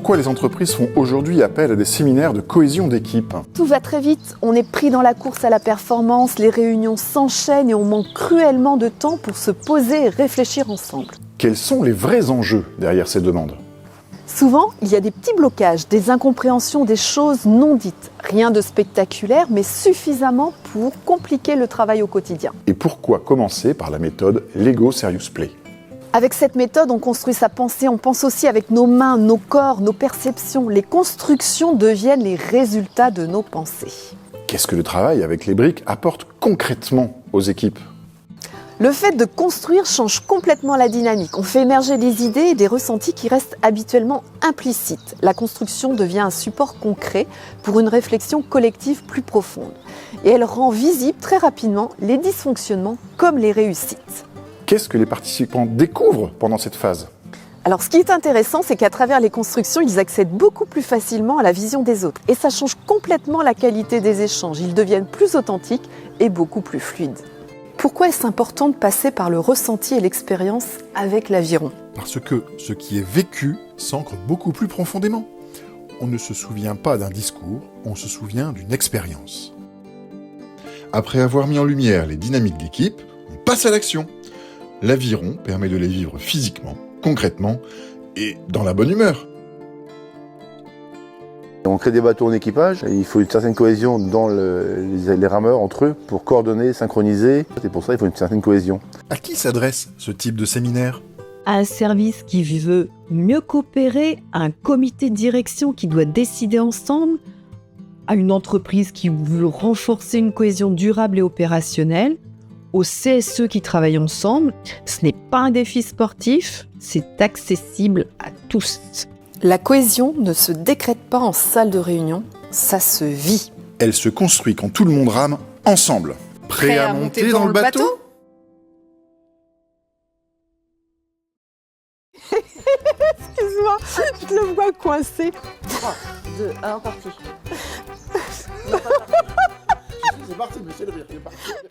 Pourquoi les entreprises font aujourd'hui appel à des séminaires de cohésion d'équipe? Tout va très vite, on est pris dans la course à la performance, les réunions s'enchaînent et on manque cruellement de temps pour se poser et réfléchir ensemble. Quels sont les vrais enjeux derrière ces demandes? Souvent, il y a des petits blocages, des incompréhensions, des choses non dites. Rien de spectaculaire, mais suffisamment pour compliquer le travail au quotidien. Et pourquoi commencer par la méthode Lego Serious Play? Avec cette méthode, on construit sa pensée, on pense aussi avec nos mains, nos corps, nos perceptions. Les constructions deviennent les résultats de nos pensées. Qu'est-ce que le travail avec les briques apporte concrètement aux équipes? Le fait de construire change complètement la dynamique. On fait émerger des idées et des ressentis qui restent habituellement implicites. La construction devient un support concret pour une réflexion collective plus profonde. Et elle rend visible très rapidement les dysfonctionnements comme les réussites. Qu'est-ce que les participants découvrent pendant cette phase? Alors ce qui est intéressant, c'est qu'à travers les constructions, ils accèdent beaucoup plus facilement à la vision des autres. Et ça change complètement la qualité des échanges. Ils deviennent plus authentiques et beaucoup plus fluides. Pourquoi est-ce important de passer par le ressenti et l'expérience avec l'aviron? Parce que ce qui est vécu s'ancre beaucoup plus profondément. On ne se souvient pas d'un discours, on se souvient d'une expérience. Après avoir mis en lumière les dynamiques d'équipe, on passe à l'action. L'aviron permet de les vivre physiquement, concrètement et dans la bonne humeur. On crée des bateaux en équipage, et il faut une certaine cohésion dans les rameurs entre eux pour coordonner, synchroniser. Et pour ça, il faut une certaine cohésion. À qui s'adresse ce type de séminaire? À un service qui veut mieux coopérer, à un comité de direction qui doit décider ensemble, à une entreprise qui veut renforcer une cohésion durable et opérationnelle, au CSE qui travaillent ensemble. Ce n'est pas un défi sportif, c'est accessible à tous. La cohésion ne se décrète pas en salle de réunion, ça se vit. Elle se construit quand tout le monde rame ensemble. Prêt à monter dans le bateau? Excuse-moi, je le vois coincé. 3, 2, 1, parti. C'est parti, monsieur le rire, c'est parti.